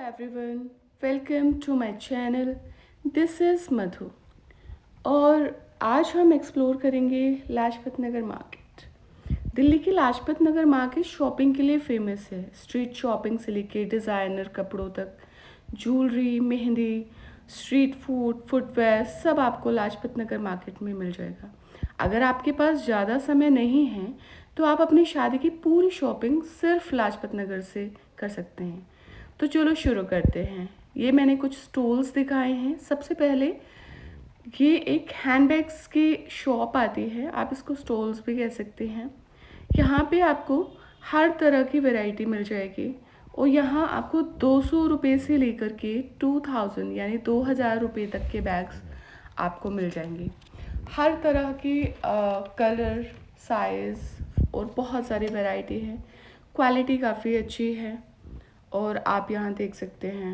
Everyone, welcome to my channel. This is Madhu और आज हम एक्सप्लोर करेंगे लाजपत नगर मार्केट। दिल्ली की लाजपत नगर मार्केट शॉपिंग के लिए फेमस है। स्ट्रीट शॉपिंग से लेके डिज़ाइनर कपड़ों तक, jewellery, mehndi, street food, footwear सब आपको लाजपत नगर मार्केट में मिल जाएगा। अगर आपके पास ज़्यादा समय नहीं है तो आप अपनी शादी की पूरी शॉपिंग सिर्फ लाजपत नगर से कर सकते हैं। तो चलो शुरू करते हैं। ये मैंने कुछ स्टॉल्स दिखाए हैं। सबसे पहले ये एक हैंडबैग्स की शॉप आती है, आप इसको स्टॉल्स भी कह सकते हैं। यहाँ पे आपको हर तरह की वैरायटी मिल जाएगी और यहाँ आपको 200 रुपये से लेकर के 2000 यानी 2000 रुपये तक के बैग्स आपको मिल जाएंगे। हर तरह की कलर, साइज़ और बहुत सारी वैरायटी है। क्वालिटी काफ़ी अच्छी है और आप यहाँ देख सकते हैं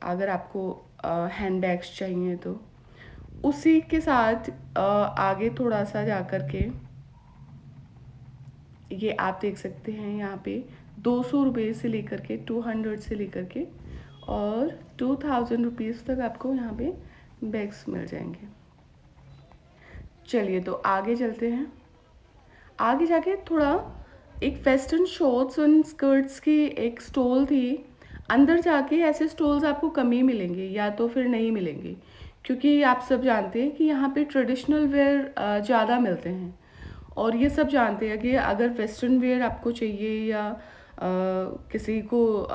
अगर आपको हैंड बैग्स चाहिए तो उसी के साथ आगे थोड़ा सा जा कर के ये आप देख सकते हैं यहाँ पे 200 रुपये से लेकर के 200 से लेकर के और 2000 रुपीज़ तक आपको यहाँ पे बैग्स मिल जाएंगे। चलिए तो आगे चलते हैं। आगे जाके थोड़ा एक वेस्टर्न शॉर्ट्स और स्कर्ट्स की एक स्टॉल थी। अंदर जाके ऐसे स्टॉल्स आपको कम ही मिलेंगे या तो फिर नहीं मिलेंगे, क्योंकि आप सब जानते हैं कि यहाँ पे ट्रेडिशनल वेयर ज़्यादा मिलते हैं। और ये सब जानते हैं कि अगर वेस्टर्न वेयर आपको चाहिए या किसी को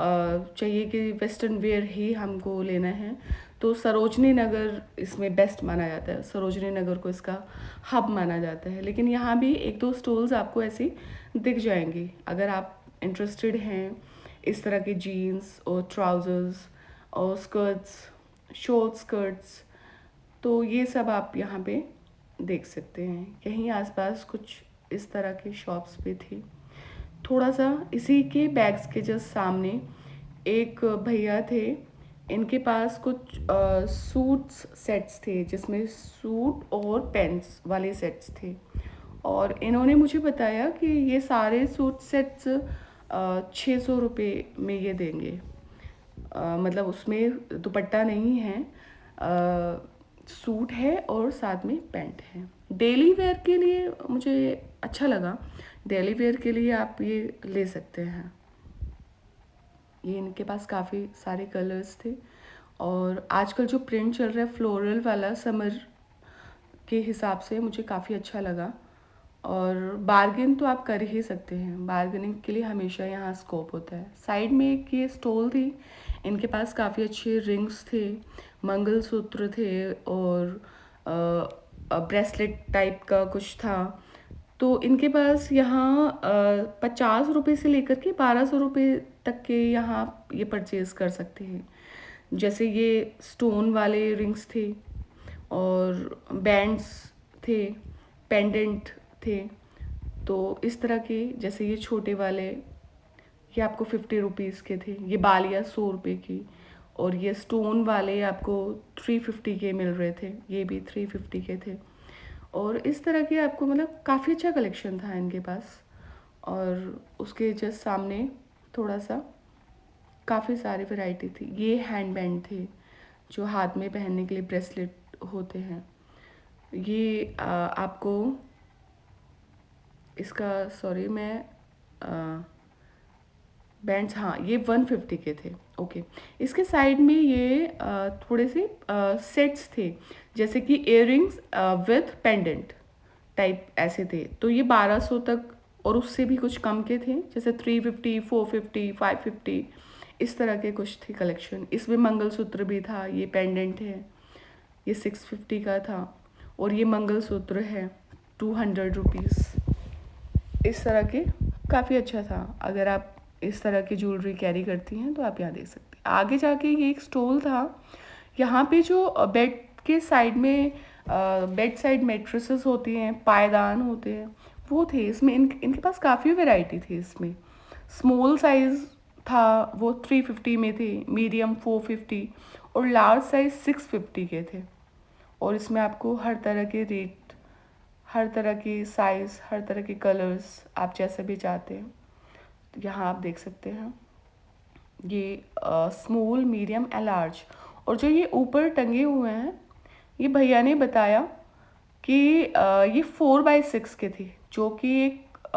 चाहिए कि वेस्टर्न वेयर ही हमको लेना है तो सरोजनी नगर इसमें बेस्ट माना जाता है। सरोजनी नगर को इसका हब माना जाता है। लेकिन यहाँ भी एक दो स्टॉल्स आपको ऐसी दिख जाएंगी अगर आप इंटरेस्टेड हैं इस तरह के जीन्स और ट्राउज़र्स और स्कर्ट्स, शॉर्ट स्कर्ट्स, तो ये सब आप यहाँ पे देख सकते हैं। यहीं आसपास कुछ इस तरह की शॉप्स भी थी। थोड़ा सा इसी के बैग्स के जस्ट सामने एक भैया थे, इनके पास कुछ सूट्स सेट्स थे जिसमें सूट और पैंट्स वाले सेट्स थे और इन्होंने मुझे बताया कि ये सारे सूट सेट्स 600 रुपये में ये देंगे। मतलब उसमें दुपट्टा नहीं है, सूट है और साथ में पैंट है। डेली वेयर के लिए मुझे अच्छा लगा। डेली वेयर के लिए आप ये ले सकते हैं। ये इनके पास काफ़ी सारे कलर्स थे और आजकल जो प्रिंट चल रहा है फ्लोरल वाला, समर के हिसाब से मुझे काफ़ी अच्छा लगा। और बार्गेन तो आप कर ही सकते हैं, बार्गेनिंग के लिए हमेशा यहाँ स्कोप होता है। साइड में एक ये स्टॉल थी, इनके पास काफ़ी अच्छे रिंग्स थे, मंगलसूत्र थे और ब्रेसलेट टाइप का कुछ था। तो इनके पास यहाँ 50 रुपये से लेकर के 1200 रुपये तक के यहाँ ये परचेज़ कर सकते हैं। जैसे ये स्टोन वाले रिंग्स थे और बैंड्स थे, पेंडेंट थे। तो इस तरह के, जैसे ये छोटे वाले, ये आपको 50 रुपीज़ के थे। ये बालियाँ 100 रुपये की और ये स्टोन वाले आपको 350 के मिल रहे थे। ये भी 350 के थे। और इस तरह के आपको मतलब काफ़ी अच्छा कलेक्शन था इनके पास। और उसके जस्ट सामने थोड़ा सा काफ़ी सारी वैरायटी थी। ये हैंड बैंड थे जो हाथ में पहनने के लिए ब्रेसलेट होते हैं। ये आपको इसका, सॉरी मैं बैंड्स, हाँ ये 150 के थे। ओके, इसके साइड में ये थोड़े से सेट्स थे, जैसे कि इयररिंग्स विथ पेंडेंट टाइप ऐसे थे। तो ये 1200 तक और उससे भी कुछ कम के थे, जैसे 350, 450, 550 इस तरह के कुछ थी कलेक्शन। इसमें मंगलसूत्र भी था, ये पेंडेंट है, ये 650 का था और ये मंगलसूत्र है 200 रुपीज़। इस तरह के काफ़ी अच्छा था। अगर आप इस तरह की ज्वेलरी कैरी करती हैं तो आप यहाँ देख सकते हैं। आगे जाके ये एक स्टॉल था, यहाँ पे जो बेड के साइड में बेड साइड मेट्रेसेस होती हैं, पायदान होते हैं, वो थे। इसमें इनके पास काफ़ी वैरायटी थी। इसमें स्मॉल साइज़ था, वो 350 में थे, मीडियम 450 और लार्ज साइज़ 650 के थे। और इसमें आपको हर तरह के रेट, हर तरह की साइज़, हर तरह के कलर्स, आप जैसे भी चाहते हैं यहाँ आप देख सकते हैं। ये स्मॉल, मीडियम एंड लार्ज। और जो ये ऊपर टंगे हुए हैं, ये भैया ने बताया कि ये 4x6 के थे, जो कि एक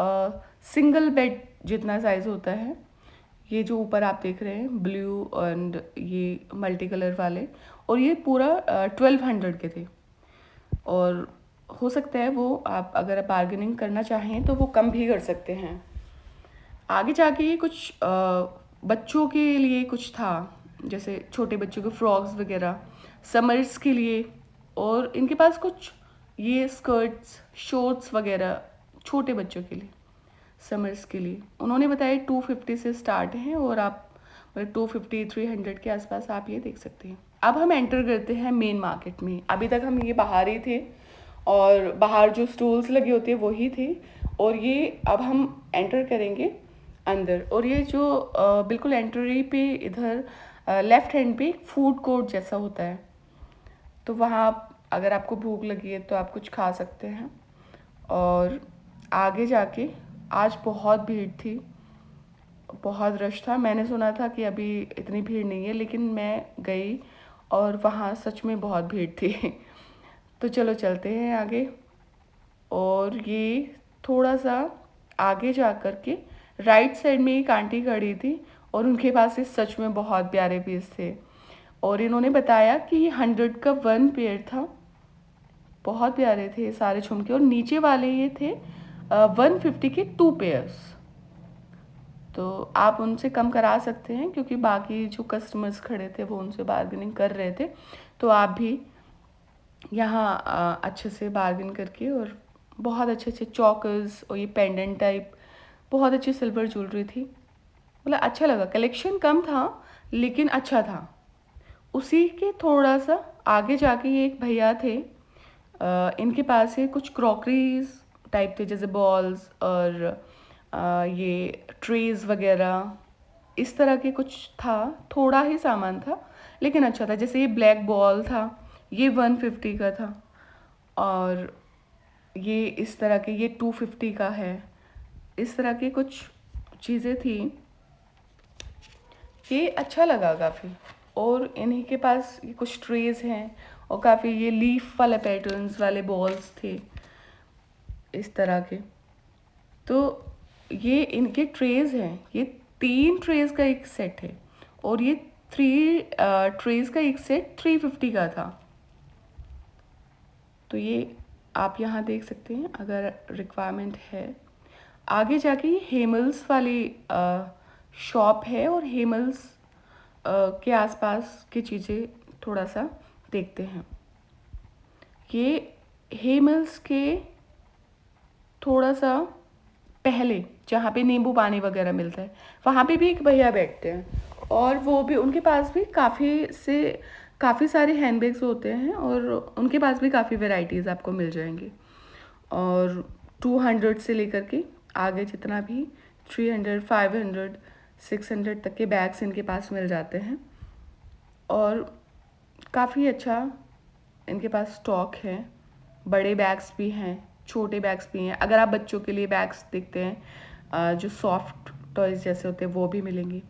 सिंगल बेड जितना साइज़ होता है। ये जो ऊपर आप देख रहे हैं ब्लू एंड ये मल्टी कलर वाले, और ये पूरा 1200 के थे। और हो सकता है वो आप अगर बार्गेनिंग करना चाहें तो वो कम भी कर सकते हैं। आगे जाके ये कुछ बच्चों के लिए कुछ था, जैसे छोटे बच्चों के फ्रॉक्स वगैरह समर्स के लिए। और इनके पास कुछ ये स्कर्ट्स, शॉर्ट्स वगैरह छोटे बच्चों के लिए, समर्स के लिए। उन्होंने बताया 250 से स्टार्ट हैं, और आप मतलब 250-300 के आसपास आप ये देख सकते हैं। अब हम एंटर करते हैं मेन मार्केट में। अभी तक हम ये बाहर ही थे, और बाहर जो स्टॉल्स लगे होते हैं वही थे, और ये अब हम एंटर करेंगे अंदर। और ये जो बिल्कुल एंट्री पे इधर लेफ्ट हैंड पे फूड कोर्ट जैसा होता है, तो वहाँ अगर आपको भूख लगी है तो आप कुछ खा सकते हैं। और आगे जाके आज बहुत भीड़ थी, बहुत रश था। मैंने सुना था कि अभी इतनी भीड़ नहीं है, लेकिन मैं गई और वहाँ सच में बहुत भीड़ थी। तो चलो चलते हैं आगे। और ये थोड़ा सा आगे जा कर के राइट साइड में एक आंटी खड़ी थी, और उनके पास ये सच में बहुत प्यारे पीस थे। और इन्होंने बताया कि ये 100 का 1 पेयर था। बहुत प्यारे थे सारे झुमके, और नीचे वाले ये थे 150 के 2 पेयर्स। तो आप उनसे कम करा सकते हैं, क्योंकि बाकी जो कस्टमर्स खड़े थे वो उनसे बार्गेनिंग कर रहे थे। तो आप भी यहाँ अच्छे से बार्गेन करके, और बहुत अच्छे अच्छे चौकर्स और ये पेंडेंट टाइप, बहुत अच्छी सिल्वर ज्वेलरी थी। मतलब अच्छा लगा, कलेक्शन कम था लेकिन अच्छा था। उसी के थोड़ा सा आगे जाके ये एक भैया थे, इनके पास ये कुछ क्रॉकरीज टाइप थे, जैसे बॉल्स और ये ट्रेज वगैरह, इस तरह के कुछ था। थोड़ा ही सामान था लेकिन अच्छा था। जैसे ये ब्लैक बॉल था, ये 150 का था, और ये इस तरह के ये 250 का है। इस तरह की कुछ चीज़ें थी, ये अच्छा लगा काफ़ी। और इन्हीं के पास ये कुछ ट्रेज हैं, और काफ़ी ये लीफ वाले पैटर्न्स वाले बॉल्स थे इस तरह के। तो ये इनके ट्रेज हैं, ये 3 ट्रेज का एक सेट है, और ये 3 ट्रेज का एक सेट 350 का था। तो ये आप यहाँ देख सकते हैं अगर रिक्वायरमेंट है। आगे जाके ये हेमल्स वाली शॉप है, और हेमल्स के आसपास की चीज़ें थोड़ा सा देखते हैं। ये हेमल्स के थोड़ा सा पहले जहाँ पे नींबू पानी वगैरह मिलता है, वहाँ पे भी एक भैया बैठते हैं, और वो भी उनके पास भी काफ़ी सारे हैंडबैग्स होते हैं, और उनके पास भी काफ़ी वैरायटीज़ आपको मिल जाएंगी। और 200 से लेकर के आगे जितना भी 300, 500, 600 तक के बैग्स इनके पास मिल जाते हैं। और काफ़ी अच्छा इनके पास स्टॉक है। बड़े बैग्स भी हैं, छोटे बैग्स भी हैं। अगर आप बच्चों के लिए बैग्स देखते हैं जो सॉफ्ट टॉयज जैसे होते हैं, वो भी मिलेंगे।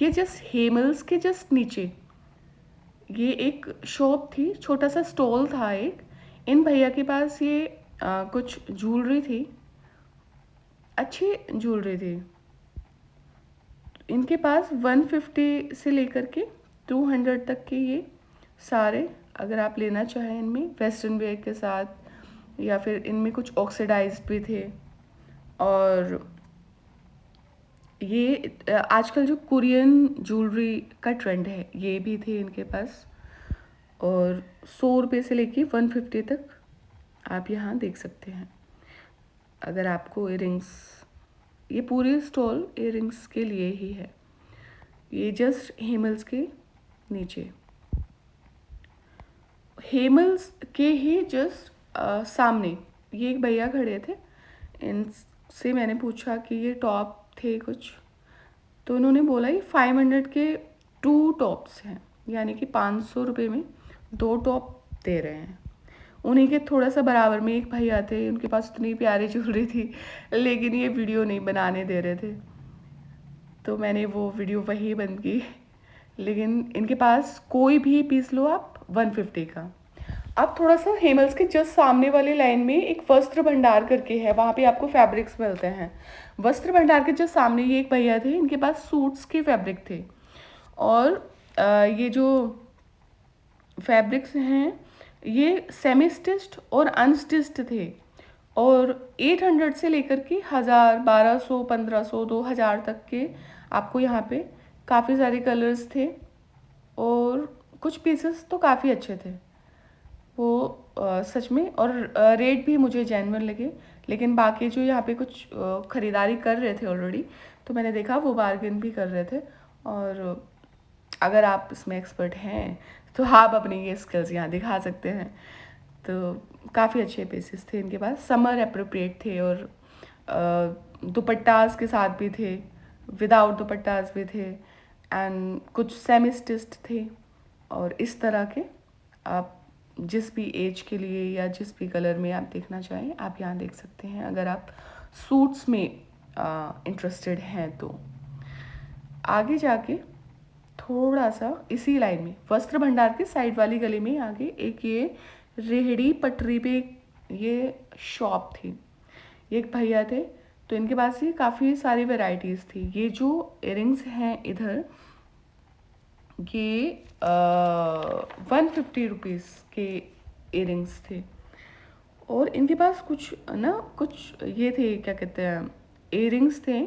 ये जस्ट हेमल्स के जस्ट नीचे ये एक शॉप थी, छोटा सा स्टॉल था एक। इन भैया के पास ये कुछ ज्वेलरी थी, अच्छी ज्वेलरी थी। इनके पास 150 से लेकर के 200 तक के ये सारे, अगर आप लेना चाहें इनमें वेस्टर्न वेयर के साथ, या फिर इनमें कुछ ऑक्सीडाइज्ड भी थे। और ये आजकल जो कोरियन ज्वेलरी का ट्रेंड है, ये भी थे इनके पास। और 100 रुपये से लेके 150 तक आप यहाँ देख सकते हैं। अगर आपको इयरिंग्स, ये पूरी स्टॉल इयरिंग्स के लिए ही है। ये जस्ट हेमल्स के नीचे, हेमल्स के ही जस्ट सामने ये एक भैया खड़े थे। इनसे मैंने पूछा कि ये टॉप थे कुछ, तो उन्होंने बोला ये 500 के 2 टॉप्स हैं, यानी कि 500 रुपये में 2 टॉप दे रहे हैं। उन्हीं के थोड़ा सा बराबर में एक भैया थे, उनके पास इतनी प्यारी ज्वेलरी थी, लेकिन ये वीडियो नहीं बनाने दे रहे थे। तो मैंने वो वीडियो वही बंद की। लेकिन इनके पास कोई भी पीस लो आप 150 का। अब थोड़ा सा हेमल्स के जस्ट सामने वाली लाइन में एक वस्त्र भंडार करके है, वहाँ पे आपको फैब्रिक्स मिलते हैं। वस्त्र भंडार के जस्ट सामने ये एक भैया थे, इनके पास सूट्स के फैब्रिक थे। और ये जो फैब्रिक्स हैं ये सेमी स्टिच्ड और अनस्टिच्ड थे। और 800 से लेकर के 1000, 1200, 1500, 2000 तक के आपको यहाँ पे काफ़ी सारे कलर्स थे। और कुछ पीसेस तो काफ़ी अच्छे थे वो, सच में। और रेट भी मुझे जेन्युइन लगे। लेकिन बाकी जो यहाँ पे कुछ ख़रीदारी कर रहे थे ऑलरेडी, तो मैंने देखा वो बार्गेन भी कर रहे थे। और अगर आप इसमें एक्सपर्ट हैं तो आप अपनी ये स्किल्स यहाँ दिखा सकते हैं। तो काफ़ी अच्छे पीसेस थे इनके पास, समर अप्रोप्रिएट थे। और दुपट्टास के साथ भी थे, विदाउट दुपट्टास भी थे, एंड कुछ सेमी स्टिच्ड थे। और इस तरह के आप जिस भी एज के लिए या जिस भी कलर में आप देखना चाहें आप यहाँ देख सकते हैं, अगर आप सूट्स में इंटरेस्टेड हैं तो। आगे जाके थोड़ा सा इसी लाइन में वस्त्र भंडार के साइड वाली गली में आगे एक ये रेहड़ी पटरी पे ये शॉप थी। ये एक भैया थे, तो इनके पास ये काफ़ी सारी वैरायटीज़ थी। ये जो इयरिंग्स हैं इधर, ये 150 रुपीज़ के इयरिंग्स थे। और इनके पास कुछ ना कुछ ये थे, क्या कहते हैं, इयरिंग्स थे,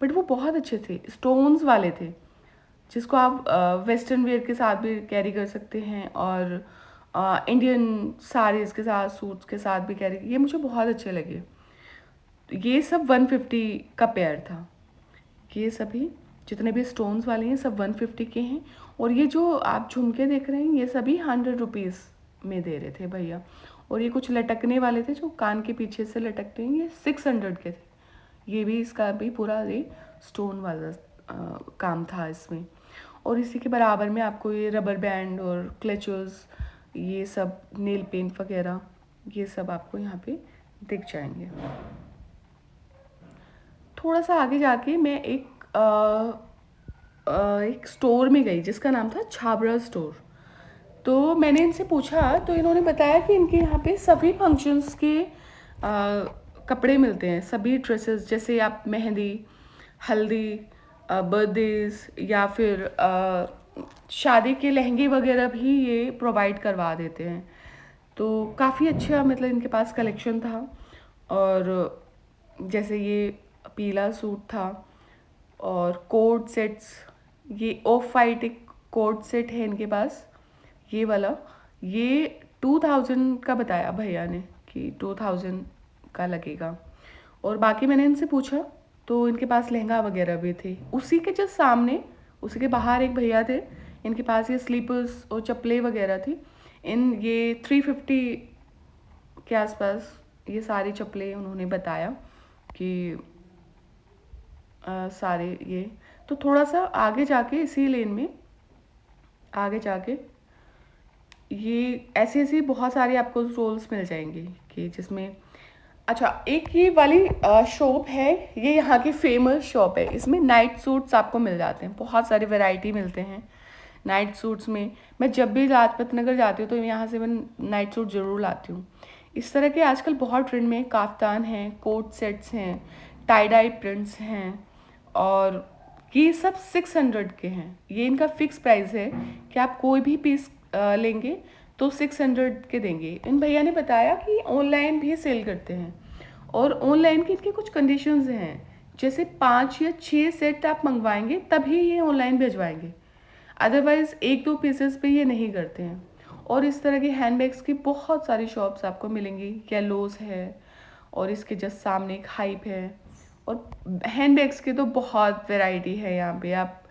बट वो बहुत अच्छे थे, स्टोन्स वाले थे, जिसको आप वेस्टर्न वेयर के साथ भी कैरी कर सकते हैं। और इंडियन साड़ीज़ के साथ, सूट्स के साथ भी कैरी, ये मुझे बहुत अच्छे लगे। ये सब 150 का पेयर था। ये सभी जितने भी स्टोन्स वाले हैं सब 150 के हैं। और ये जो आप झुमके देख रहे हैं ये सभी 100 रुपीज़ में दे रहे थे भैया। और ये कुछ लटकने वाले थे जो कान के पीछे से लटकते हैं, ये 600 के थे। ये भी, इसका भी पूरा ये स्टोन वाला काम था इसमें। और इसी के बराबर में आपको ये रबर बैंड और क्लचर्स, ये सब नेल पेंट वगैरह, ये सब आपको यहाँ पे दिख जाएंगे। थोड़ा सा आगे जाके मैं एक स्टोर में गई जिसका नाम था छाबड़ा स्टोर। तो मैंने इनसे पूछा तो इन्होंने बताया कि इनके यहाँ पे सभी फंक्शंस के कपड़े मिलते हैं, सभी ड्रेसेस, जैसे आप मेहंदी, हल्दी, बर्थडेज या फिर शादी के लहंगे वगैरह भी ये प्रोवाइड करवा देते हैं। तो काफ़ी अच्छा मतलब इनके पास कलेक्शन था। और जैसे ये पीला सूट था, और कोट सेट्स, ये ऑफ वाइट एक कोट सेट है इनके पास, ये वाला, ये 2000 का बताया भैया ने कि 2000 का लगेगा। और बाकी मैंने इनसे पूछा तो इनके पास लहंगा वगैरह भी थे। उसी के जस्ट सामने, उसी के बाहर एक भैया थे, इनके पास ये स्लीपर्स और चप्पलें वगैरह थी। ये 350 के आसपास ये सारी चप्पलें उन्होंने बताया कि सारे ये। तो थोड़ा सा आगे जाके इसी लेन में आगे जाके ये ऐसी बहुत सारी आपको स्टॉल्स मिल जाएंगी कि जिसमें, अच्छा एक ये वाली शॉप है, ये यहाँ की फेमस शॉप है। इसमें नाइट सूट्स आपको मिल जाते हैं, बहुत सारी वैरायटी मिलते हैं नाइट सूट्स में। मैं जब भी लाजपत नगर जाती हूँ तो यहाँ से मैं नाइट सूट ज़रूर लाती हूँ। इस तरह के आजकल बहुत ट्रेंड में काफ्तान हैं, कोट सेट्स हैं, टाई डाई प्रिंट्स हैं। और ये सब 600 के हैं। ये इनका फिक्स प्राइस है कि आप कोई भी पीस लेंगे तो 600 के देंगे। इन भैया ने बताया कि ऑनलाइन भी सेल करते हैं, और ऑनलाइन की इनकी कुछ कंडीशंस हैं, जैसे 5 या 6 सेट आप मंगवाएंगे तभी ये ऑनलाइन भिजवाएंगे, अदरवाइज़ 1-2 पीसेस पे ये नहीं करते हैं। और इस तरह के हैंडबैग्स की बहुत सारी शॉप्स आपको मिलेंगी। येलोज है, और इसके जस्ट सामने एक हाइप है। और हैंडबैग्स की तो बहुत वैरायटी है यहाँ पे। आप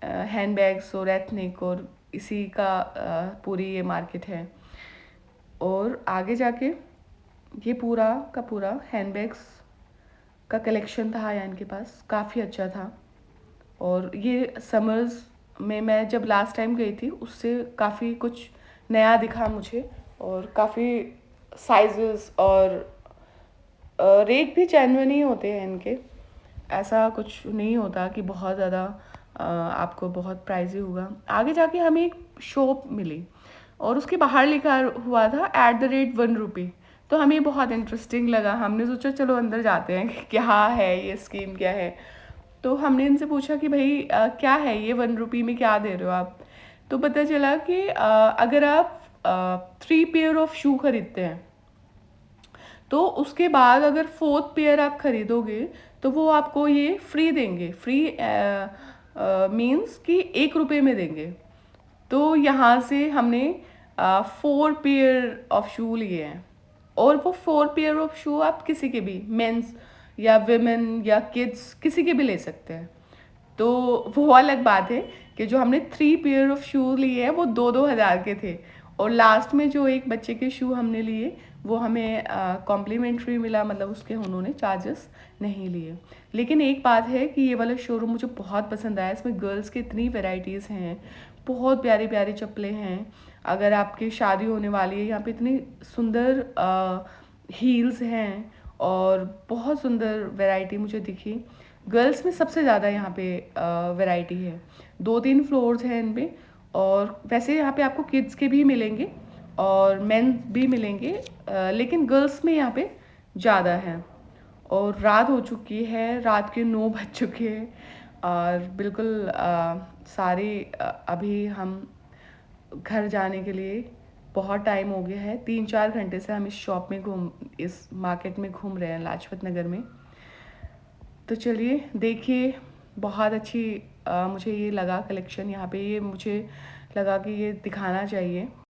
हैंडबैग्स और एथनिक और इसी का पूरी ये मार्केट है। और आगे जाके ये पूरा का पूरा हैंडबैग्स का कलेक्शन था यहाँ इनके पास, काफ़ी अच्छा था। और ये समर्स में मैं जब लास्ट टाइम गई थी उससे काफ़ी कुछ नया दिखा मुझे, और काफ़ी साइजेस और रेट भी जेन्युइन ही होते हैं इनके। ऐसा कुछ नहीं होता कि बहुत ज़्यादा आपको बहुत प्राइजी होगा। आगे जाके हमें एक शॉप मिली और उसके बाहर लिखा हुआ था @1 रुपी। तो हमें बहुत इंटरेस्टिंग लगा, हमने सोचा चलो अंदर जाते हैं कि क्या है ये स्कीम क्या है। तो हमने इनसे पूछा कि भाई क्या है ये 1 रुपी में क्या दे रहे हो आप। तो पता चला कि अगर आप 3 पेयर ऑफ शू खरीदते हैं तो उसके बाद अगर 4th पेयर आप खरीदोगे तो वो आपको ये फ्री देंगे। फ्री मीन्स कि 1 रुपये में देंगे। तो यहाँ से हमने 4 पेयर ऑफ शू लिए हैं और वो 4 पेयर ऑफ शू आप किसी के भी, मेंस या विमेन या किड्स, किसी के भी ले सकते हैं। तो वो अलग बात है कि जो हमने 3 पेयर ऑफ शू लिए हैं वो 2-2 हज़ार के थे और लास्ट में जो एक बच्चे के शू हमने लिए वो हमें कॉम्प्लीमेंट्री मिला, मतलब उसके उन्होंने चार्जेस नहीं लिए। लेकिन एक बात है कि ये वाला शोरूम मुझे बहुत पसंद आया। इसमें गर्ल्स की इतनी वेराइटीज़ हैं, बहुत प्यारी प्यारी चप्पलें हैं। अगर आपकी शादी होने वाली है, यहाँ पे इतनी सुंदर हील्स हैं और बहुत सुंदर वैरायटी मुझे दिखी। गर्ल्स में सबसे ज़्यादा यहाँ पे वैरायटी है, 2-3 फ्लोर्स हैं इन पे। और वैसे यहाँ पे आपको किड्स के भी मिलेंगे और मेन भी मिलेंगे, लेकिन गर्ल्स में यहाँ पे ज़्यादा है। और रात हो चुकी है, रात के 9 बज चुके हैं और बिल्कुल सारे अभी हम घर जाने के लिए बहुत टाइम हो गया है। 3-4 घंटे से हम इस मार्केट में घूम रहे हैं लाजपत नगर में। तो चलिए देखिए, बहुत अच्छी मुझे ये लगा कलेक्शन यहाँ पे, ये मुझे लगा कि ये दिखाना चाहिए।